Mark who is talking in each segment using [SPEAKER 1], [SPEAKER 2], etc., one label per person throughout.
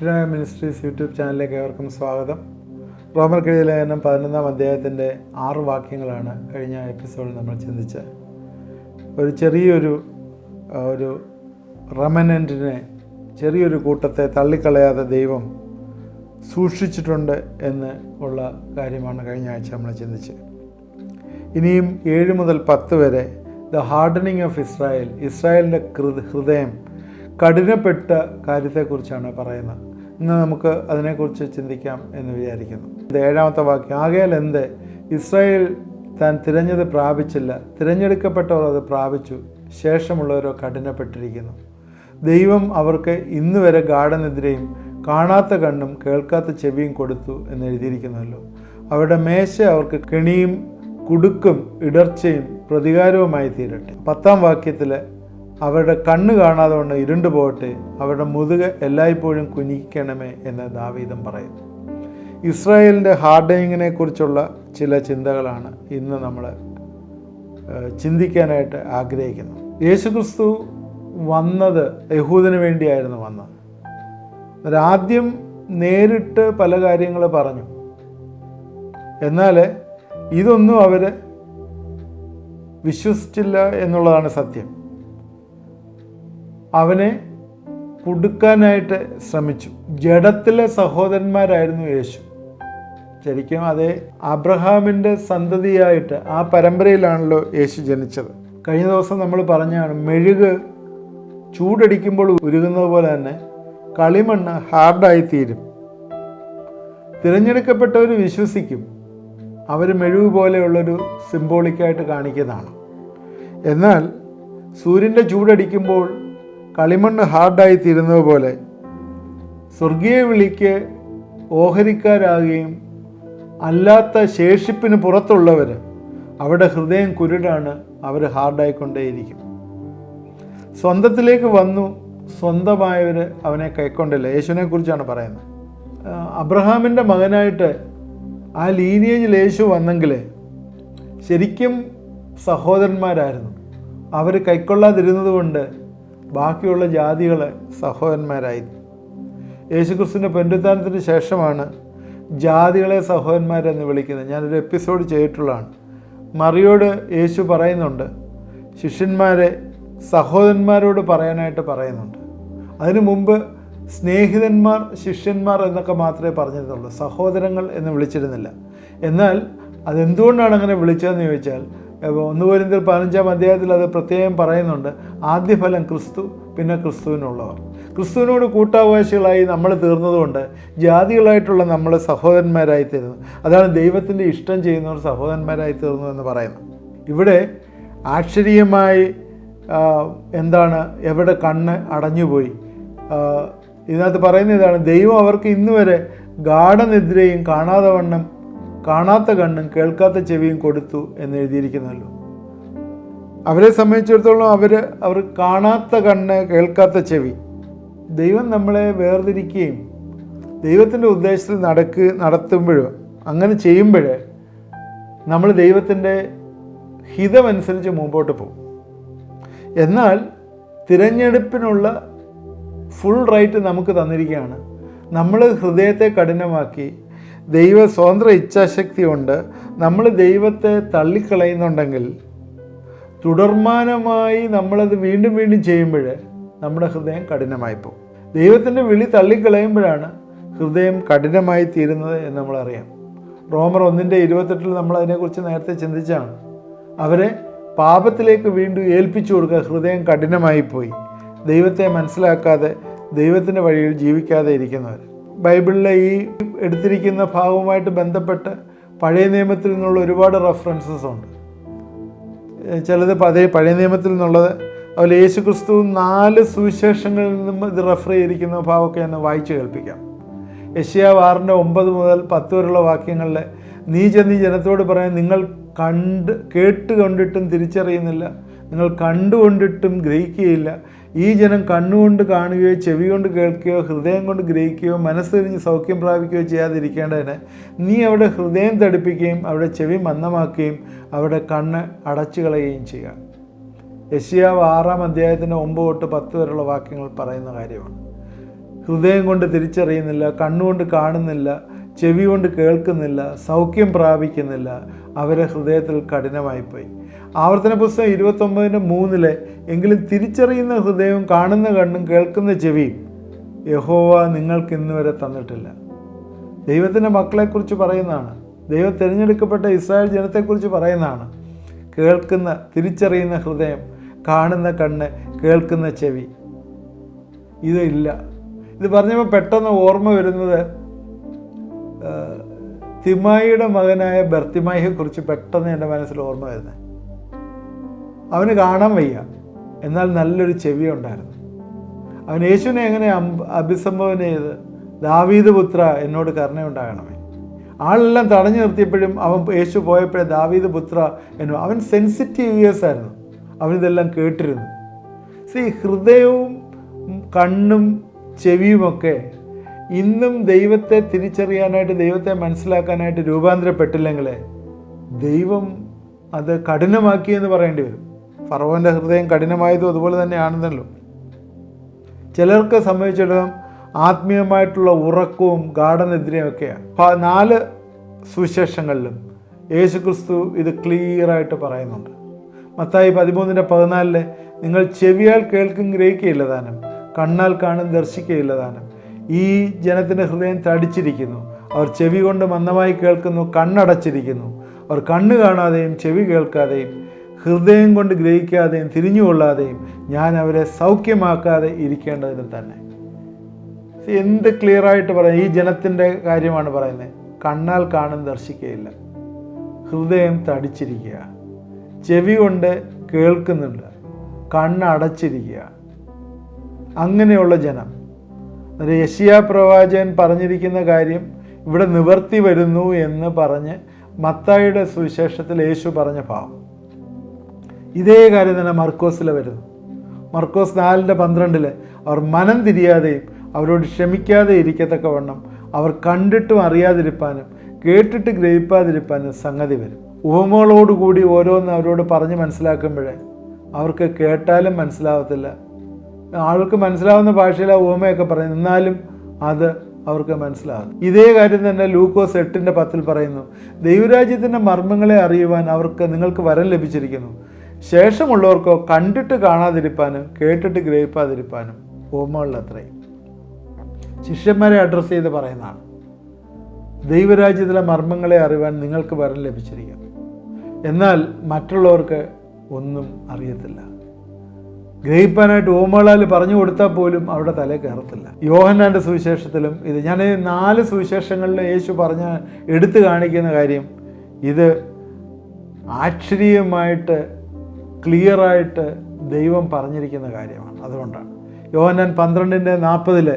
[SPEAKER 1] Tinoya ministries YouTube ചാനലിലേക്ക് ഏവർക്കും സ്വാഗതം. റോമർക്കെഴുതിയ ലേഖനം 11-ാം അധ്യായത്തിൻ്റെ 6 വാക്യങ്ങളാണ് കഴിഞ്ഞ എപ്പിസോഡിൽ നമ്മൾ ചിന്തിച്ചത്. ഒരു ചെറിയൊരു റെമനൻറ്റിനെ, ചെറിയൊരു കൂട്ടത്തെ തള്ളിക്കളയാതെ ദൈവം സൂക്ഷിച്ചിട്ടുണ്ട് എന്ന് ഉള്ള കാര്യമാണ് കഴിഞ്ഞ ആഴ്ച നമ്മൾ ചിന്തിച്ചത്. ഇനിയും 7 മുതൽ 10 വരെ ദ ഹാർഡനിങ് ഓഫ് ഇസ്രായേലിൻ്റെ ഹൃദയം കഠിനപ്പെട്ട കാര്യത്തെക്കുറിച്ചാണ് പറയുന്നത്. ഇന്ന് നമുക്ക് അതിനെക്കുറിച്ച് ചിന്തിക്കാം എന്ന് വിചാരിക്കുന്നു. 7-ാമത്തെ വാക്യം, ആകയാൽ എന്ത്, ഇസ്രായേൽ താൻ തിരഞ്ഞത് പ്രാപിച്ചില്ല, തിരഞ്ഞെടുക്കപ്പെട്ടവർ അത് പ്രാപിച്ചു, ശേഷമുള്ളവരോ കഠിനപ്പെട്ടിരിക്കുന്നു. ദൈവം അവർക്ക് ഇന്ന് വരെ ഗാഢനിദ്രയും കാണാത്ത കണ്ണും കേൾക്കാത്ത ചെവിയും കൊടുത്തു എന്ന് എഴുതിയിരിക്കുന്നുവല്ലോ. അവരുടെ മേശ അവർക്ക് കെണിയും കുടുക്കും ഇടർച്ചയും പ്രതികാരവുമായി തീരട്ടെ. 10-ാം വാക്യത്തിൽ, അവരുടെ കണ്ണ് കാണാതെ കൊണ്ട് ഇരുണ്ടു പോകട്ടെ, അവരുടെ മുതുക് എല്ലായ്പ്പോഴും കുനിക്കണമേ എന്ന് ദാവീദും പറയുന്നു. ഇസ്രായേലിൻ്റെ ഹാർഡനിങ്ങിനെ കുറിച്ചുള്ള ചില ചിന്തകളാണ് ഇന്ന് നമ്മൾ ചിന്തിക്കാനായിട്ട് ആഗ്രഹിക്കുന്നു. യേശുക്രിസ്തു വന്നത് യഹൂദന് വേണ്ടിയായിരുന്നു വന്നത്. ആദ്യം നേരിട്ട് പല കാര്യങ്ങൾ പറഞ്ഞു, എന്നാൽ ഇതൊന്നും അവർ വിശ്വസിച്ചില്ല എന്നുള്ളതാണ് സത്യം. അവനെ കുടുക്കാനായിട്ട് ശ്രമിച്ചു. ജഡത്തിലെ സഹോദരന്മാരായിരുന്നു യേശു. ശരിക്കും അതേ അബ്രഹാമിൻ്റെ സന്തതിയായിട്ട് ആ പരമ്പരയിലാണല്ലോ യേശു ജനിച്ചത്. കഴിഞ്ഞ ദിവസം നമ്മൾ പറഞ്ഞാണ്, മെഴുക് ചൂടടിക്കുമ്പോൾ ഉരുകുന്നത് പോലെ തന്നെ കളിമണ്ണ് ഹാർഡായിത്തീരും. തിരഞ്ഞെടുക്കപ്പെട്ടവർ വിശ്വസിക്കും, അവർ മെഴുക് പോലെയുള്ളൊരു സിംബോളിക്കായിട്ട് കാണിക്കുന്നതാണ്. എന്നാൽ സൂര്യൻ്റെ ചൂടടിക്കുമ്പോൾ കളിമണ്ണ് ഹാർഡായിത്തീരുന്നത് പോലെ സ്വർഗീയ വിളിക്ക് ഓഹരിക്കാരാകുകയും അല്ലാത്ത ശേഷിപ്പിന് പുറത്തുള്ളവർ, അവരുടെ ഹൃദയം കുരുടാണ്, അവർ ഹാർഡായിക്കൊണ്ടേയിരിക്കും. സ്വന്തത്തിലേക്ക് വന്നു, സ്വന്തമായവർ അവനെ കൈക്കൊണ്ടില്ല. യേശുവിനെ കുറിച്ചാണ് പറയുന്നത്. അബ്രഹാമിൻ്റെ മകനായിട്ട് ആ ലീനിയേജിൽ യേശു വന്നെങ്കിൽ ശരിക്കും സഹോദരന്മാരായിരുന്നു. അവർ കൈക്കൊള്ളാതിരുന്നത് കൊണ്ട് ബാക്കിയുള്ള ജാതികൾ സഹോദരന്മാരായി. യേശുക്രിസ്തുവിൻ്റെ പുനരുത്ഥാനത്തിന് ശേഷമാണ് ജാതികളെ സഹോദരന്മാരെന്ന് വിളിക്കുന്നത്. ഞാനൊരു എപ്പിസോഡ് ചെയ്തിട്ടുള്ളതാണ്. മറിയോട് യേശു പറയുന്നുണ്ട്, ശിഷ്യന്മാരെ സഹോദരന്മാരോട് പറയാനായിട്ട് പറയുന്നുണ്ട്. അതിനു മുമ്പ് സ്നേഹിതന്മാർ, ശിഷ്യന്മാർ എന്നൊക്കെ മാത്രമേ പറഞ്ഞിരുന്നുള്ളൂ, സഹോദരങ്ങൾ എന്ന് വിളിച്ചിരുന്നില്ല. എന്നാൽ അതെന്തുകൊണ്ടാണ് അങ്ങനെ വിളിച്ചതെന്ന് ചോദിച്ചാൽ, 1 കൊരിന്ത്യർ 15-ാം അധ്യായത്തിൽ അത് പ്രത്യേകം പറയുന്നുണ്ട്. ആദ്യഫലം ക്രിസ്തു, പിന്നെ ക്രിസ്തുവിനുള്ളവർ. ക്രിസ്തുവിനോട് കൂട്ടാവകാശികളായി നമ്മൾ തീർന്നതുകൊണ്ട് ജാതികളായിട്ടുള്ള നമ്മൾ സഹോദരന്മാരായി തീർന്നു. അതാണ് ദൈവത്തിൻ്റെ ഇഷ്ടം ചെയ്യുന്നവർ സഹോദരന്മാരായി തീർന്നു എന്ന് പറയുന്നത്. ഇവിടെ ആശ്ചര്യമായി എന്താണ്, എവിടെ കണ്ണ് അടഞ്ഞുപോയി. ഇതിനകത്ത് പറയുന്ന ഇതാണ്, ദൈവം അവർക്ക് ഇന്ന് വരെ ഗാഢനിദ്രയും കാണാത്ത കണ്ണും കേൾക്കാത്ത ചെവിയും കൊടുത്തു എന്ന് എഴുതിയിരിക്കുന്നല്ലോ. അവരെ സംബന്ധിച്ചിടത്തോളം അവർ കാണാത്ത കണ്ണ്, കേൾക്കാത്ത ചെവി. ദൈവം നമ്മളെ വേർതിരിക്കുകയും ദൈവത്തിൻ്റെ ഉദ്ദേശത്തിൽ നടത്തുമ്പോഴും അങ്ങനെ ചെയ്യുമ്പോൾ നമ്മൾ ദൈവത്തിൻ്റെ ഹിതമനുസരിച്ച് മുമ്പോട്ട് പോകും. എന്നാൽ തിരഞ്ഞെടുപ്പിനുള്ള ഫുൾ റൈറ്റ് നമുക്ക് തന്നിരിക്കുകയാണ്. നമ്മൾ ഹൃദയത്തെ കഠിനമാക്കി സ്വതന്ത്ര ഇച്ഛാശക്തി കൊണ്ട് നമ്മൾ ദൈവത്തെ തള്ളിക്കളയുന്നുണ്ടെങ്കിൽ, തുടർമാനമായി നമ്മളത് വീണ്ടും വീണ്ടും ചെയ്യുമ്പോൾ നമ്മുടെ ഹൃദയം കഠിനമായി പോകും. ദൈവത്തിൻ്റെ വിളി തള്ളിക്കളയുമ്പോഴാണ് ഹൃദയം കഠിനമായി തീരുന്നത് എന്ന് നമ്മളറിയാം. റോമർ 1:28 നമ്മൾ അതിനെക്കുറിച്ച് നേരത്തെ ചിന്തിച്ചാണ്. അവരെ പാപത്തിലേക്ക് വീണ്ടും ഏൽപ്പിച്ചു കൊടുക്കുക, ഹൃദയം കഠിനമായി പോയി, ദൈവത്തെ മനസ്സിലാക്കാതെ ദൈവത്തിൻ്റെ വഴിയിൽ ജീവിക്കാതെ ഇരിക്കുന്നവർ. ബൈബിളിലെ ഈ എടുത്തിരിക്കുന്ന ഭാഗവുമായിട്ട് ബന്ധപ്പെട്ട് പഴയ നിയമത്തിൽ നിന്നുള്ള ഒരുപാട് റെഫറൻസസ് ഉണ്ട്. ചിലത് പഴയ നിയമത്തിൽ നിന്നുള്ളത്, അതുപോലെ യേശുക്രിസ്തു 4 സുവിശേഷങ്ങളിൽ നിന്നും ഇത് റെഫർ ചെയ്തിരിക്കുന്ന ഭാഗമൊക്കെ ഒന്ന് വായിച്ച് കേൾപ്പിക്കാം. യെശയ്യാവ് 6:9 മുതൽ 10 വരെയുള്ള വാക്യങ്ങളിൽ, നീ ചെന്ന് ജനത്തോട് പറയാൻ, നിങ്ങൾ കേട്ടുകൊണ്ടിട്ടും തിരിച്ചറിയുന്നില്ല, നിങ്ങൾ കണ്ടുകൊണ്ടിട്ടും ഗ്രഹിക്കുകയില്ല. ഈ ജനം കണ്ണുകൊണ്ട് കാണുകയോ ചെവി കൊണ്ട് കേൾക്കുകയോ ഹൃദയം കൊണ്ട് ഗ്രഹിക്കുകയോ മനസ്സറിഞ്ഞ് സൗഖ്യം പ്രാപിക്കുകയോ ചെയ്യാതിരിക്കേണ്ടതിന് നീ അവിടെ ഹൃദയം തടിപ്പിക്കുകയും അവിടെ ചെവി മന്ദമാക്കുകയും അവിടെ കണ്ണ് അടച്ചു കളയുകയും ചെയ്യുക. യെശയ്യാവ് 6-ാം അധ്യായത്തിൻ്റെ 9 തൊട്ട് 10 വരെയുള്ള വാക്യങ്ങൾ പറയുന്ന കാര്യമാണ്. ഹൃദയം കൊണ്ട് തിരിച്ചറിയുന്നില്ല, കണ്ണുകൊണ്ട് കാണുന്നില്ല, ചെവി കൊണ്ട് കേൾക്കുന്നില്ല, സൗഖ്യം പ്രാപിക്കുന്നില്ല. അവരെ ഹൃദയത്തിൽ കഠിനമായിപ്പോയി. ആവർത്തന പുസ്തകം 29:3 എങ്കിലും തിരിച്ചറിയുന്ന ഹൃദയവും കാണുന്ന കണ്ണും കേൾക്കുന്ന ചെവിയും യഹോവ നിങ്ങൾക്ക് ഇന്ന് വരെ തന്നിട്ടില്ല. ദൈവത്തിൻ്റെ മക്കളെക്കുറിച്ച് പറയുന്നതാണ്. ദൈവം തിരഞ്ഞെടുക്കപ്പെട്ട ഇസ്രായേൽ ജനത്തെക്കുറിച്ച് പറയുന്നതാണ്. കേൾക്കുന്ന, തിരിച്ചറിയുന്ന ഹൃദയം, കാണുന്ന കണ്ണ്, കേൾക്കുന്ന ചെവി, ഇതില്ല. ഇത് പറഞ്ഞപ്പോൾ പെട്ടെന്ന് ഓർമ്മ വരുന്നത് തിമായിയുടെ മകനായ ബർത്തിമായിയെക്കുറിച്ച് പെട്ടെന്ന് എൻ്റെ മനസ്സിൽ ഓർമ്മ വരുന്നത്. അവന് കാണാൻ വയ്യ, എന്നാൽ നല്ലൊരു ചെവി ഉണ്ടായിരുന്നു. അവൻ യേശുവിനെ എങ്ങനെ അഭിസംബോധന ചെയ്ത്, ദാവീദ് പുത്ര എന്നോട് കരുണയുണ്ടാകണമേ. ആളെല്ലാം തടഞ്ഞു നിർത്തിയപ്പോഴും അവൻ യേശു പോയപ്പോഴേ ദാവീദ് പുത്ര എന്നോ, അവൻ സെൻസിറ്റീവ് ഇയേഴ്സ് ആയിരുന്നു, അവനിതെല്ലാം കേട്ടിരുന്നു. ഹൃദയവും കണ്ണും ചെവിയുമൊക്കെ ഇന്നും ദൈവത്തെ തിരിച്ചറിയാനായിട്ട്, ദൈവത്തെ മനസ്സിലാക്കാനായിട്ട് രൂപാന്തരപ്പെട്ടില്ലെങ്കിൽ ദൈവം അത് കഠിനമാക്കിയെന്ന് പറയേണ്ടി വരും. ഫറവോൻ്റെ ഹൃദയം കഠിനമായതും അതുപോലെ തന്നെയാണെന്നല്ലോ. ചിലർക്ക് സംബന്ധിച്ചിടത്തോളം ആത്മീയമായിട്ടുള്ള ഉറക്കവും ഗാഠനിദ്രയും ഒക്കെയാണ്. 4 സുവിശേഷങ്ങളിലും യേശുക്രിസ്തു ഇത് ക്ലിയറായിട്ട് പറയുന്നുണ്ട്. മത്തായി 13:14 നിങ്ങൾ ചെവിയാൽ കേൾക്കും ഗ്രഹിക്കുകയില്ല താനും, കണ്ണാൽ കാണും ദർശിക്കുകയില്ല താനും. ഈ ജനത്തിൻ്റെ ഹൃദയം തടിച്ചിരിക്കുന്നു. അവർ ചെവി കൊണ്ട് മന്ദമായി കേൾക്കുന്നു, കണ്ണടച്ചിരിക്കുന്നു. അവർ കണ്ണ് കാണാതെയും ചെവി കേൾക്കാതെയും ഹൃദയം കൊണ്ട് ഗ്രഹിക്കാതെയും തിരിഞ്ഞുകൊള്ളാതെയും ഞാൻ അവരെ സൗഖ്യമാക്കാതെ ഇരിക്കേണ്ടതിന് തന്നെ. എന്ത് ക്ലിയറായിട്ട് പറയാം. ഈ ജനത്തിൻ്റെ കാര്യമാണ് പറയുന്നത്. കണ്ണാൽ കാണും ദർശിക്കുകയില്ല, ഹൃദയം തടിച്ചിരിക്കുക, ചെവി കൊണ്ട് കേൾക്കുന്നുണ്ട്, കണ്ണടച്ചിരിക്കുക. അങ്ങനെയുള്ള ജനം. യെശയ്യാ പ്രവാചകൻ പറഞ്ഞിരിക്കുന്ന കാര്യം ഇവിടെ നിവർത്തി വരുന്നു എന്ന് പറഞ്ഞ് മത്തായിയുടെ സുവിശേഷത്തിൽ യേശു പറഞ്ഞ ഭാവം ഇതേ കാര്യം തന്നെ മർക്കോസിലെ വരുന്നു. മർക്കോസ് 4:12 അവർ മനം തിരിയാതെയും അവരോട് ക്ഷമിക്കാതെ ഇരിക്കത്തക്കവണ്ണം അവർ കണ്ടിട്ടും അറിയാതിരിപ്പാനും കേട്ടിട്ട് ഗ്രഹിപ്പാതിരിപ്പാനും സംഗതി വരും. ഉപമകളോടുകൂടി ഓരോന്ന് അവരോട് പറഞ്ഞ് മനസ്സിലാക്കുമ്പോഴേ അവർക്ക് കേട്ടാലും മനസ്സിലാവത്തില്ല. ആൾക്ക് മനസ്സിലാവുന്ന ഭാഷയിൽ ആ ഉപമയൊക്കെ പറയും, എന്നാലും അത് അവർക്ക് മനസ്സിലാകും. ഇതേ കാര്യം തന്നെ ലൂക്കോസ് 8:10 പറയുന്നു, ദൈവരാജ്യത്തിൻ്റെ മർമ്മങ്ങളെ അറിയുവാൻ നിങ്ങൾക്ക് വരം ലഭിച്ചിരിക്കുന്നു. ശേഷമുള്ളവർക്കോ കണ്ടിട്ട് കാണാതിരിപ്പാനും കേട്ടിട്ട് ഗ്രഹിപ്പാതിരിപ്പാനും. ഉപമകളിലത്രയും ശിഷ്യന്മാരെ അഡ്രസ്സ് ചെയ്ത് പറയുന്നതാണ്. ദൈവരാജ്യത്തിലെ മർമ്മങ്ങളെ അറിയുവാൻ നിങ്ങൾക്ക് വരം ലഭിച്ചിരിക്കുന്നു, എന്നാൽ മറ്റുള്ളവർക്ക് ഒന്നും അറിയത്തില്ല. ഗ്രഹിപ്പാനായിട്ട് ഉപമകളാൽ പറഞ്ഞു കൊടുത്താൽ പോലും അവിടെ തലേ കയറത്തില്ല. യോഹന്നാൻ്റെ സുവിശേഷത്തിലും ഇത്, ഞാൻ 4 സുവിശേഷങ്ങളിലും യേശു എടുത്തു കാണിക്കുന്ന കാര്യം ഇത് ആശ്ചര്യമായിട്ട് ക്ലിയറായിട്ട് ദൈവം പറഞ്ഞിരിക്കുന്ന കാര്യമാണ്. അതുകൊണ്ടാണ് യോഹന്നാൻ 12:40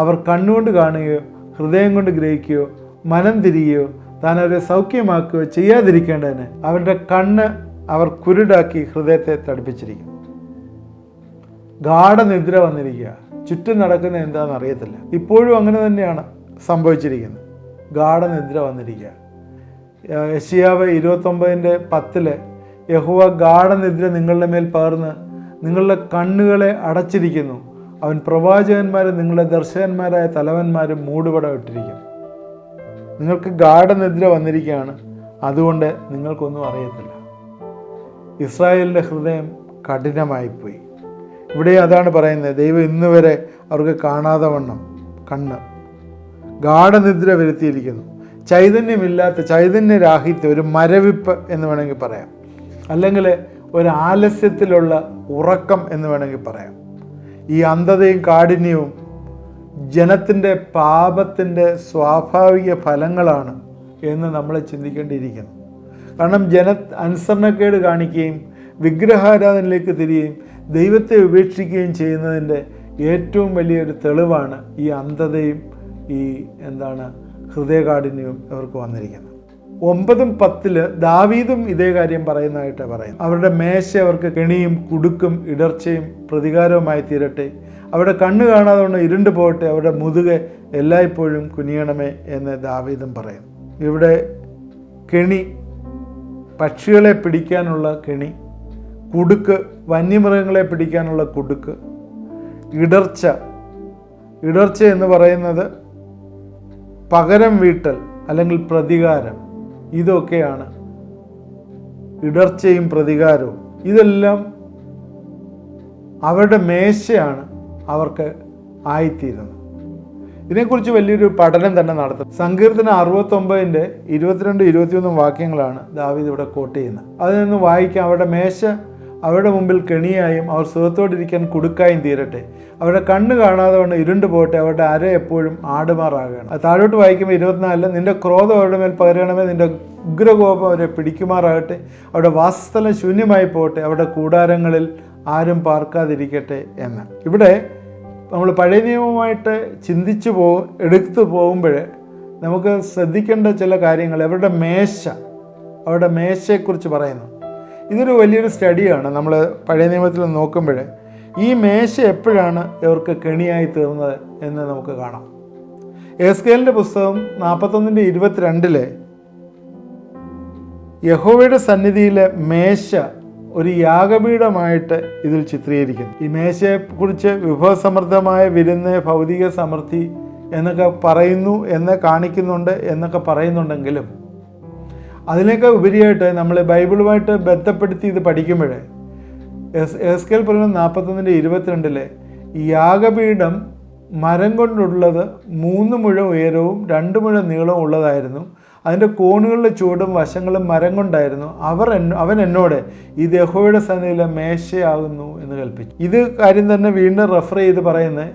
[SPEAKER 1] അവർ കണ്ണുകൊണ്ട് കാണുകയോ ഹൃദയം കൊണ്ട് ഗ്രഹിക്കുകയോ മനം തിരിയുകയോ താൻ അവരെ സൗഖ്യമാക്കുകയോ ചെയ്യാതിരിക്കേണ്ടതിന് അവരുടെ കണ്ണ് അവർ കുരുടാക്കി ഹൃദയത്തെ തടിപ്പിച്ചിരിക്കുന്നു. ഗാഠനിദ്ര വന്നിരിക്കുക. ചുറ്റും നടക്കുന്ന എന്താണെന്ന് അറിയത്തില്ല. ഇപ്പോഴും അങ്ങനെ തന്നെയാണ് സംഭവിച്ചിരിക്കുന്നത്. ഗാഠനിദ്ര വന്നിരിക്കുക. യെശയ്യാവ് 29:10 യഹോവ ഗാഠനിദ്ര നിങ്ങളുടെ മേൽ പകർന്ന് നിങ്ങളുടെ കണ്ണുകളെ അടച്ചിരിക്കുന്നു. അവൻ പ്രവാചകന്മാരും നിങ്ങളുടെ ദർശകന്മാരായ തലവന്മാരും മൂടുപടം ഇട്ടിരിക്കുന്നു. നിങ്ങൾക്ക് ഗാഠനിദ്ര വന്നിരിക്കുകയാണ്, അതുകൊണ്ട് നിങ്ങൾക്കൊന്നും അറിയത്തില്ല. ഇസ്രായേലിൻ്റെ ഹൃദയം കഠിനമായിപ്പോയി. ഇവിടെ അതാണ് പറയുന്നത്. ദൈവം ഇന്ന് വരെ അവർക്ക് കാണാതെ വണ്ണം കണ്ണ് ഗാഠനിദ്ര വരുത്തിയിരിക്കുന്നു. ചൈതന്യമില്ലാത്ത, ചൈതന്യരാഹിത്യം, ഒരു മരവിപ്പ് എന്ന് വേണമെങ്കിൽ പറയാം, അല്ലെങ്കിൽ ഒരു ആലസ്യത്തിലുള്ള ഉറക്കം എന്ന് വേണമെങ്കിൽ പറയാം. ഈ അന്ധതയും കാഠിന്യവും ജനത്തിൻ്റെ പാപത്തിൻ്റെ സ്വാഭാവിക ഫലങ്ങളാണ് എന്ന് നമ്മൾ ചിന്തിക്കേണ്ടിയിരിക്കുന്നു. കാരണം അനുസരണക്കേട് കാണിക്കുകയും വിഗ്രഹാരാധനയിലേക്ക് തിരിയുകയും ദൈവത്തെ ഉപേക്ഷിക്കുകയും ചെയ്യുന്നതിൻ്റെ ഏറ്റവും വലിയൊരു തെളിവാണ് ഈ അന്ധതയും ഈ ഹൃദയകാഠിന്യവും അവർക്ക് വന്നിരിക്കുന്നത്. 9:10 ദാവീദും ഇതേ കാര്യം പറയുന്നതായിട്ട് പറയും. അവരുടെ മേശ അവർക്ക് കെണിയും കുടുക്കും ഇടർച്ചയും പ്രതികാരവുമായി തീരട്ടെ. അവരുടെ കണ്ണ് കാണാതെ കൊണ്ട് ഇരുണ്ടു പോകട്ടെ. അവരുടെ മുതുകെ എല്ലായ്പ്പോഴും കുനിയണമേ എന്ന് ദാവീദും പറയും. ഇവിടെ കെണി, പക്ഷികളെ പിടിക്കാനുള്ള കെണി, കുടുക്ക്, വന്യമൃഗങ്ങളെ പിടിക്കാനുള്ള കുടുക്ക്, ഇടർച്ച, ഇടർച്ച എന്ന് പറയുന്നത് പകരം വീട്ടൽ അല്ലെങ്കിൽ പ്രതികാരം. ഇതൊക്കെയാണ് ഇടർച്ചയും പ്രതികാരവും. ഇതെല്ലാം അവരുടെ മേശയാണ് അവർക്ക് ആയിത്തീരുന്നത്. ഇതിനെക്കുറിച്ച് വലിയൊരു പഠനം തന്നെ നടത്തും. സങ്കീർത്തനം 69 22, 21 വാക്യങ്ങളാണ് ദാവീദ് ഇവിടെ കോട്ട് ചെയ്യുന്നത്. അതിൽ നിന്ന് വായിക്കാം. അവരുടെ മേശ അവരുടെ മുമ്പിൽ കെണിയായും അവർ സുഖത്തോടിരിക്കാൻ കുടുക്കായും തീരട്ടെ. അവരുടെ കണ്ണ് കാണാതെ കൊണ്ട് ഇരുണ്ടു പോട്ടെ. അവരുടെ അര എപ്പോഴും ആടുമാറാകണം. അത് താഴോട്ട് വായിക്കുമ്പോൾ 24, നിന്റെ ക്രോധം അവരുടെ മേൽ പകരണമേ, നിന്റെ ഉഗ്രകോപം അവരെ പിടിക്കുമാറാകട്ടെ. അവരുടെ വാസസ്ഥലം ശൂന്യമായി പോട്ടെ, അവരുടെ കൂടാരങ്ങളിൽ ആരും പാർക്കാതിരിക്കട്ടെ എന്ന്. ഇവിടെ നമ്മൾ പഴയ നിയമമായിട്ട് എടുത്തു പോകുമ്പോൾ നമുക്ക് ശ്രദ്ധിക്കേണ്ട ചില കാര്യങ്ങൾ അവരുടെ മേശയെക്കുറിച്ച് പറയുന്നു. ഇതൊരു വലിയൊരു സ്റ്റഡിയാണ്. നമ്മൾ പഴയ നിയമത്തിൽ നോക്കുമ്പോൾ ഈ മേശ എപ്പോഴാണ് ഇവർക്ക് കെണിയായി തീർന്നത് എന്ന് നമുക്ക് കാണാം. എസ്കേലിൻ്റെ പുസ്തകം 41:22 യഹോവയുടെ സന്നിധിയിലെ മേശ ഒരു യാഗപീഠമായിട്ട് ഇതിൽ ചിത്രീകരിക്കുന്നു. ഈ മേശയെക്കുറിച്ച് വിഭവസമൃദ്ധമായ വിരുന്ന്, ഭൗതിക സമൃദ്ധി എന്നൊക്കെ കാണിക്കുന്നുണ്ട് എന്നൊക്കെ പറയുന്നുണ്ടെങ്കിലും അതിനൊക്കെ ഉപരിയായിട്ട് നമ്മൾ ബൈബിളുമായിട്ട് ബന്ധപ്പെടുത്തി ഇത് പഠിക്കുമ്പോൾ എസ്കേൽ പറയുന്നത് 41:22 ഈ യാഗപീഠം മരം കൊണ്ടുള്ളത് 3 മുഴം ഉയരവും 2 മുഴം നീളവും ഉള്ളതായിരുന്നു. അതിൻ്റെ കോണുകളുടെ ചുവടും വശങ്ങളും മരം കൊണ്ടായിരുന്നു. അവൻ എന്നോട് ഇത് യഹോവയുടെ സന്നിധിയിലെ മേശയാകുന്നു എന്ന് കൽപ്പിച്ചു. ഇത് കാര്യം തന്നെ വീണ്ടും റെഫർ ചെയ്ത് പറയുന്നത്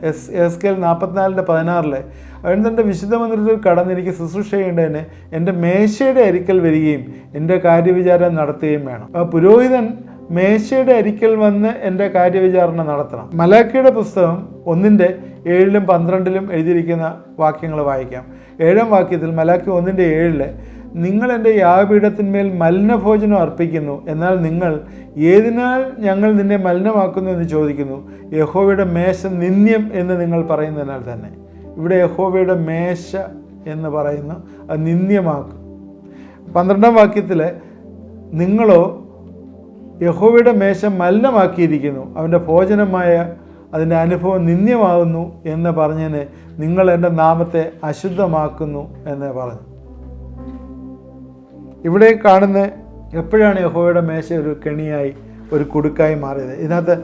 [SPEAKER 1] എസ്കേൽ 44:16 അവൻ തൻ്റെ വിശുദ്ധ മന്ദിരത്തിൽ കടന്ന് എനിക്ക് ശുശ്രൂഷ ചെയ്യേണ്ടതിന് എൻ്റെ മേശയുടെ അരിക്കൽ വരികയും എൻ്റെ കാര്യവിചാരം നടത്തുകയും വേണം. പുരോഹിതൻ മേശയുടെ അരിക്കൽ വന്ന് എൻ്റെ കാര്യവിചാരണ നടത്തണം. മലാക്കിയുടെ പുസ്തകം 1:7-12 എഴുതിയിരിക്കുന്ന വാക്യങ്ങൾ വായിക്കാം. 7-ാം വാക്യത്തിൽ മലാക്കി 1:7 നിങ്ങൾ എൻ്റെ യാഗപീഠത്തിന്മേൽ മലിനഭോജനം അർപ്പിക്കുന്നു. എന്നാൽ നിങ്ങൾ ഏതിനാൽ ഞങ്ങൾ നിന്നെ മലിനമാക്കുന്നു എന്ന് ചോദിക്കുന്നു. യഹോവയുടെ മേശ നിന്ദ്യം എന്ന് നിങ്ങൾ പറയുന്നതിനാൽ തന്നെ. ഇവിടെ യഹോവയുടെ മേശ എന്ന് പറയുന്നു, അത് നിന്ദ്യമാക്കും. 12-ാം വാക്യത്തിൽ നിങ്ങളോ യഹോവയുടെ മേശ മലിനമാക്കിയിരിക്കുന്നു, അവൻ്റെ ഭോജനമായ അതിൻ്റെ അനുഭവം നിന്ദ്യമാകുന്നു എന്ന് പറഞ്ഞതിന് നിങ്ങൾ എൻ്റെ നാമത്തെ അശുദ്ധമാക്കുന്നു എന്ന് പറഞ്ഞു. ഇവിടെ കാണുന്ന എപ്പോഴാണ് യഹോവയുടെ മേശ ഒരു കെണിയായി ഒരു കുടുക്കായി മാറിയത്? ഇതിനകത്ത്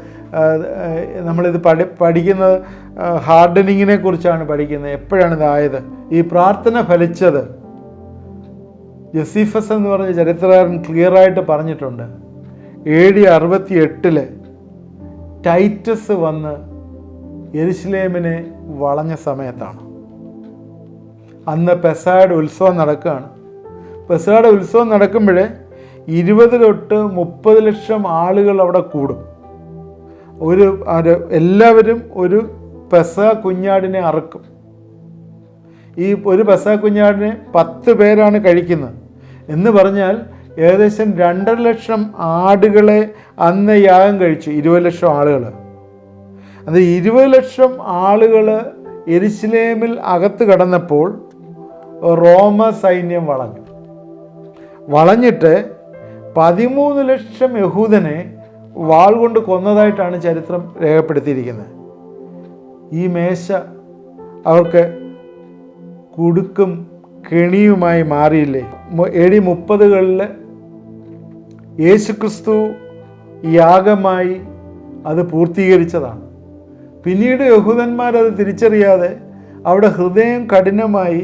[SPEAKER 1] നമ്മളിത് പഠിക്കുന്നത് ഹാർഡനിങ്ങിനെ കുറിച്ചാണ് പഠിക്കുന്നത്. എപ്പോഴാണ് ഇതായത്? ഈ പ്രാർത്ഥന ഫലിച്ചത് ജോസീഫസ് എന്ന് പറഞ്ഞ ചരിത്രകാരൻ ക്ലിയറായിട്ട് പറഞ്ഞിട്ടുണ്ട്. AD 68 ടൈറ്റസ് വന്ന് യെരുശലേമിനെ വളഞ്ഞ സമയത്താണ്. അന്ന് പെസഹയുടെ ഉത്സവം നടക്കുകയാണ്. പെസഹയുടെ ഉത്സവം നടക്കുമ്പോൾ 20 തൊട്ട് 30 ലക്ഷം ആളുകൾ അവിടെ കൂടും. എല്ലാവരും ഒരു പെസഹ കുഞ്ഞാടിനെ അറുക്കും. ഈ ഒരു പെസഹ കുഞ്ഞാടിനെ 10 പേരാണ് കഴിക്കുന്നത് എന്ന് പറഞ്ഞാൽ ഏകദേശം 2.5 ലക്ഷം ആടുകളെ അന്ന് യാഗം കഴിച്ചു. 20 ലക്ഷം ആളുകൾ. അത് 20 ലക്ഷം ആളുകൾ യെരുശലേമിൽ അകത്ത് കടന്നപ്പോൾ റോമ സൈന്യം വളഞ്ഞിട്ട് 13 ലക്ഷം യഹൂദനെ വാൾ കൊണ്ട് കൊന്നതായിട്ടാണ് ചരിത്രം രേഖപ്പെടുത്തിയിരിക്കുന്നത്. ഈ മേശ അവർക്ക് കുടുക്കും കെണിയുമായി മാറിയില്ലേ? AD 30കളിൽ യേശുക്രിസ്തു യാഗമായി അത് പൂർത്തീകരിച്ചതാണ്. പിന്നീട് യഹൂദന്മാരത് തിരിച്ചറിയാതെ അവിടെ ഹൃദയം കഠിനമായി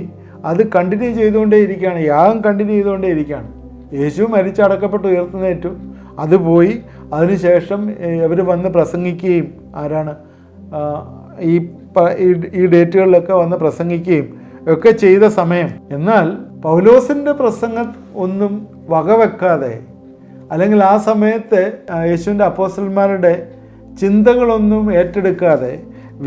[SPEAKER 1] അത് കണ്ടിന്യൂ ചെയ്തുകൊണ്ടേയിരിക്കുകയാണ്. യാഗം കണ്ടിന്യൂ ചെയ്തുകൊണ്ടേയിരിക്കുകയാണ്. യേശു മരിച്ചടക്കപ്പെട്ട് ഉയർത്തുന്നേറ്റു, അത് പോയി. അതിനുശേഷം ഇവർ വന്ന് പ്രസംഗിക്കുകയും ഈ ഡേറ്റുകളിലൊക്കെ വന്ന് പ്രസംഗിക്കുകയും ഒക്കെ ചെയ്ത സമയം. എന്നാൽ പൗലോസിൻ്റെ പ്രസംഗം ഒന്നും വകവെക്കാതെ, അല്ലെങ്കിൽ ആ സമയത്ത് യേശുവിൻ്റെ അപ്പോസ്തലന്മാരുടെ ചിന്തകളൊന്നും ഏറ്റെടുക്കാതെ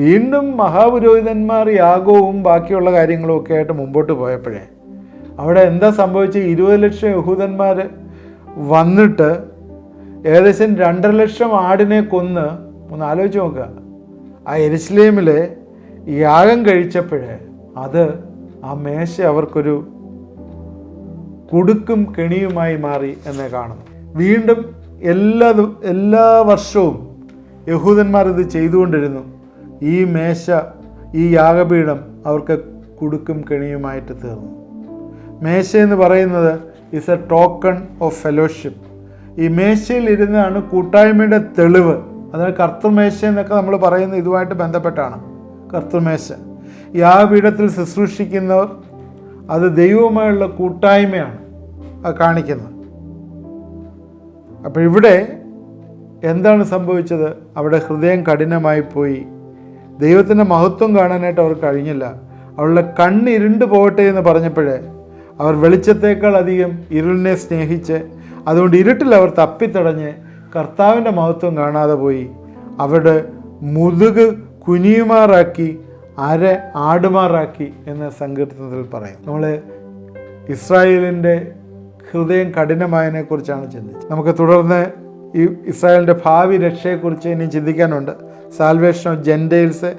[SPEAKER 1] വീണ്ടും മഹാപുരോഹിതന്മാർ യാഗവും ബാക്കിയുള്ള കാര്യങ്ങളും ഒക്കെ ആയിട്ട് മുമ്പോട്ട് പോയപ്പോഴേ അവിടെ എന്താ സംഭവിച്ചത്? 20 ലക്ഷം യഹൂദന്മാർ വന്നിട്ട് ഏകദേശം 2.5 ലക്ഷം ആടിനെ കൊന്ന്, ഒന്ന് ആലോചിച്ച് നോക്കുക, ആ യെരുശലേമിൽ യാഗം കഴിച്ചപ്പോഴേ ആ മേശ അവർക്കൊരു കുടുക്കും കെണിയുമായി മാറി എന്ന് കാണുന്നു. വീണ്ടും എല്ലാ വർഷവും യഹൂദന്മാർ ഇത് ചെയ്തുകൊണ്ടിരുന്നു. ഈ മേശ ഈ യാഗപീഠം അവർക്ക് കുടുക്കും കെണിയുമായിട്ട് തീർന്നു. മേശ എന്ന് പറയുന്നത് is A token of fellowship. ഈ മേശയിൽ ഇരുന്നാണ് കൂട്ടായ്മയുടെ തെളിവ്. അതായത് കർത്തൃമേശ എന്നൊക്കെ നമ്മൾ പറയുന്നത് ഇതുമായിട്ട് ബന്ധപ്പെട്ടാണ്. കർത്തൃമേശ യാഗപീഠത്തിൽ ശുശ്രൂഷിക്കുന്നവർ അത് ദൈവവുമായുള്ള കൂട്ടായ്മയാണ് അത് കാണിക്കുന്നത്. അപ്പോൾ ഇവിടെ എന്താണ് സംഭവിച്ചത്? അവിടെ ഹൃദയം കഠിനമായി പോയി. ദൈവത്തിൻ്റെ മഹത്വം കാണാനായിട്ട് അവർ കഴിഞ്ഞില്ല. അവളുടെ കണ്ണ് ഇരുണ്ട് പോകട്ടെ എന്ന് പറഞ്ഞപ്പോഴേ അവർ വെളിച്ചത്തേക്കാൾ അധികം ഇരുളിനെ സ്നേഹിച്ച്, അതുകൊണ്ട് ഇരുട്ടിൽ അവർ തപ്പിത്തടഞ്ഞ് കർത്താവിൻ്റെ മഹത്വം കാണാതെ പോയി. അവരുടെ മുതുക് കുനിയുമാറാക്കി, അര ആടുമാറാക്കി എന്ന സങ്കീർത്തനത്തിൽ പറയും. നമ്മൾ ഇസ്രായേലിൻ്റെ ഹൃദയം കഠിനമായതിനെക്കുറിച്ചാണ് ചിന്തിച്ചത്. നമുക്ക് തുടർന്ന് ഈ ഇസ്രായേലിൻ്റെ ഭാവി രക്ഷയെക്കുറിച്ച് ഇനി ചിന്തിക്കാനുണ്ട്. Salvation of Gentiles,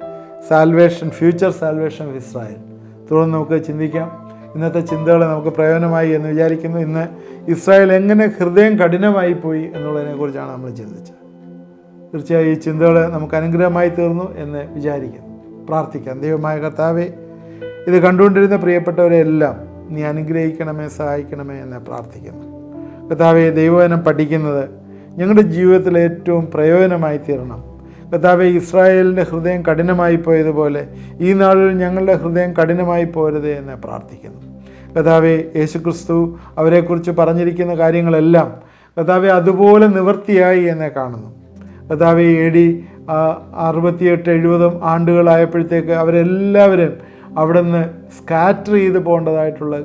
[SPEAKER 1] salvation, future salvation of Israel. തുടർന്ന് നമുക്ക് ചിന്തിക്കാം. ഇന്നത്തെ ചിന്തകൾ നമുക്ക് പ്രയോജനമായി എന്ന് വിചാരിക്കുന്നു. ഇന്ന് ഇസ്രായേൽ എങ്ങനെ ഹൃദയം കഠിനമായി പോയി എന്നുള്ളതിനെക്കുറിച്ചാണ് നമ്മൾ ചിന്തിച്ചത്. തീർച്ചയായും ഈ ചിന്തകൾ നമുക്ക് അനുഗ്രഹമായി തീർന്നു എന്ന് വിചാരിക്കുന്നു. പ്രാർത്ഥിക്കാം. ദൈവമായ കർത്താവേ, ഇത് കണ്ടുകൊണ്ടിരുന്ന പ്രിയപ്പെട്ടവരെല്ലാം നീ അനുഗ്രഹിക്കണമേ, സഹായിക്കണമേ എന്ന് പ്രാർത്ഥിക്കുന്നു. കർത്താവേ, ദൈവവചനം പഠിക്കുന്നത് ഞങ്ങളുടെ ജീവിതത്തിൽ ഏറ്റവും പ്രയോജനമായി തീരണം. കർത്താവേ, ഇസ്രായേലിൻ്റെ ഹൃദയം കഠിനമായി പോയതുപോലെ ഈ നാളിൽ ഞങ്ങളുടെ ഹൃദയം കഠിനമായി പോരുത് എന്ന് പ്രാർത്ഥിക്കുന്നു. കർത്താവേ, യേശുക്രിസ്തു അവരെക്കുറിച്ച് പറഞ്ഞിരിക്കുന്ന കാര്യങ്ങളെല്ലാം കർത്താവേ അതുപോലെ നിവൃത്തിയായി എന്ന് കാണുന്നു. കർത്താവേ, AD 68-70 ആണ്ടുകളായപ്പോഴത്തേക്ക് അവരെല്ലാവരും അവിടെ നിന്ന് സ്കാറ്റർ ചെയ്ത് പോകേണ്ടതായിട്ടുള്ള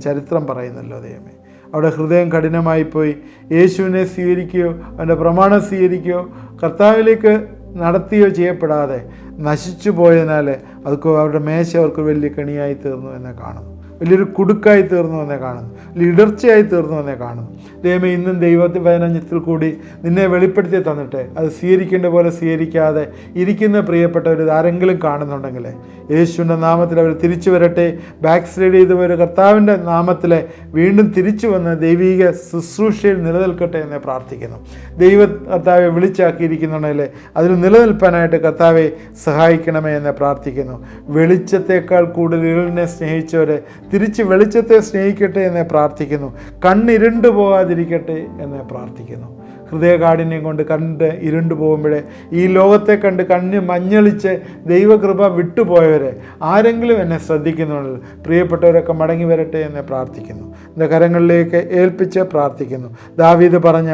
[SPEAKER 1] ചരിത്രം പറയുന്നല്ലോ ദൈവമേ. അവിടെ ഹൃദയം കഠിനമായി പോയി. യേശുവിനെ സ്വീകരിക്കുകയോ അവൻ്റെ പ്രമാണം സ്വീകരിക്കുകയോ കർത്താവിലേക്ക് നടത്തിയോ ചെയ്യപ്പെടാതെ നശിച്ചു പോയതിനാൽ അതൊക്കെ അവരുടെ മേശ അവർക്ക് വലിയ കെണിയായി തീർന്നു എന്നെ കാണുന്നു. വലിയൊരു കുടുക്കായി തീർന്നു എന്നെ കാണുന്നു. വലിയ ഇടർച്ചയായി തീർന്നു എന്നെ കാണുന്നു. ദൈവമേ, ഇന്നും ദൈവത്തിൽ കൂടി നിന്നെ വെളിപ്പെടുത്തി തന്നിട്ട് അത് സ്വീകരിക്കേണ്ട പോലെ സ്വീകരിക്കാതെ ഇരിക്കുന്ന പ്രിയപ്പെട്ടവർ ആരെങ്കിലും കാണുന്നുണ്ടെങ്കിൽ യേശുവിൻ്റെ നാമത്തിൽ അവർ തിരിച്ചു വരട്ടെ. ബാക്ക് സ്ലൈഡ് ചെയ്ത് ഒരു കർത്താവിൻ്റെ നാമത്തിൽ വീണ്ടും തിരിച്ചു വന്ന് ദൈവിക ശുശ്രൂഷയിൽ നിലനിൽക്കട്ടെ എന്ന് പ്രാർത്ഥിക്കുന്നു. കർത്താവെ വിളിച്ചാക്കിയിരിക്കുന്നുണ്ടെങ്കിൽ അതിൽ നിലനിൽപ്പാനായിട്ട് കർത്താവെ സഹായിക്കണമേ എന്ന് പ്രാർത്ഥിക്കുന്നു. വെളിച്ചത്തേക്കാൾ കൂടുതൽ ഇരുളിനെ സ്നേഹിച്ചവരെ തിരിച്ച് വെളിച്ചത്തെ സ്നേഹിക്കട്ടെ എന്ന് പ്രാർത്ഥിക്കുന്നു. കണ്ണിരുണ്ടു പോകാതിരിക്കട്ടെ എന്ന് പ്രാർത്ഥിക്കുന്നു. ഹൃദയകാഠിന്യം കൊണ്ട് കണ്ട് ഇരുണ്ടു പോകുമ്പോഴേ ഈ ലോകത്തെ കണ്ട് കണ്ണ് മഞ്ഞളിച്ച് ദൈവകൃപ വിട്ടുപോയവരെ ആരെങ്കിലും എന്നെ ശ്രദ്ധിക്കുന്നുണ്ട്, പ്രിയപ്പെട്ടവരൊക്കെ മടങ്ങി വരട്ടെ എന്ന് പ്രാർത്ഥിക്കുന്നു. എൻ്റെ കരങ്ങളിലേക്ക് ഏൽപ്പിച്ച് പ്രാർത്ഥിക്കുന്നു. ദാവീദ് പറഞ്ഞ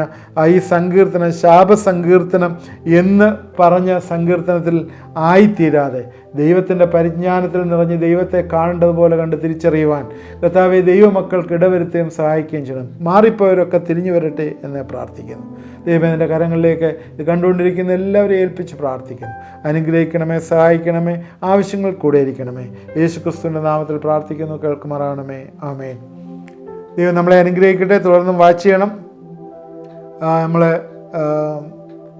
[SPEAKER 1] ഈ സങ്കീർത്തനം ശാപസങ്കീർത്തനം എന്ന് പറഞ്ഞ സങ്കീർത്തനത്തിൽ ആയിത്തീരാതെ ദൈവത്തിൻ്റെ പരിജ്ഞാനത്തിൽ നിറഞ്ഞ് ദൈവത്തെ കാണേണ്ടതുപോലെ കണ്ട് തിരിച്ചറിയുവാൻ കർത്താവെ ദൈവമക്കൾക്ക് ഇടവരുത്തുകയും സഹായിക്കുകയും ചെയ്യണം. മാറിപ്പോയവരൊക്കെ തിരിഞ്ഞു വരട്ടെ എന്ന് പ്രാർത്ഥിക്കുന്നു. ദൈവത്തിൻ്റെ കരങ്ങളിലേക്ക് ഇത് കണ്ടുകൊണ്ടിരിക്കുന്ന എല്ലാവരെയും ഏൽപ്പിച്ച് പ്രാർത്ഥിക്കുന്നു. അനുഗ്രഹിക്കണമേ, സഹായിക്കണമേ, ആവശ്യങ്ങൾ കൂടെ ഇരിക്കണമേ. യേശുക്രിസ്തുവിൻ്റെ നാമത്തിൽ പ്രാർത്ഥിക്കുന്നു. കേൾക്കുമാറാണമേ. ആമേൻ. ദൈവം നമ്മളെ അനുഗ്രഹിക്കട്ടെ. തുടർന്നും വാച്ച് ചെയ്യണം. നമ്മൾ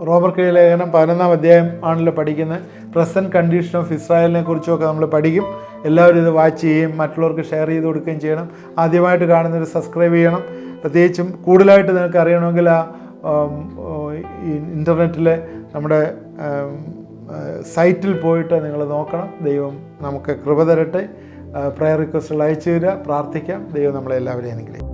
[SPEAKER 1] റോമർക്ക് ലേഖനം 11-ാം അധ്യായം ആണല്ലോ പഠിക്കുന്നത്. പ്രസൻറ്റ് കണ്ടീഷൻ ഓഫ് ഇസ്രായേലിനെ കുറിച്ചൊക്കെ നമ്മൾ പഠിക്കും. എല്ലാവരും ഇത് വാച്ച് ചെയ്യുകയും മറ്റുള്ളവർക്ക് ഷെയർ ചെയ്ത് കൊടുക്കുകയും ചെയ്യണം. ആദ്യമായിട്ട് കാണുന്നവർ സബ്സ്ക്രൈബ് ചെയ്യണം. പ്രത്യേകിച്ചും കൂടുതലായിട്ട് നിങ്ങൾക്ക് അറിയണമെങ്കിൽ ഇൻ്റർനെറ്റിൽ നമ്മുടെ സൈറ്റിൽ പോയിട്ട് നിങ്ങൾ നോക്കണം. ദൈവം നമുക്ക് കൃപ തരട്ടെ. പ്രയർ റിക്വസ്റ്റുകൾ അയച്ചു തരിക. പ്രാർത്ഥിക്കാം. ദൈവം നമ്മളെല്ലാവരെയും അനുഗ്രഹിക്കും.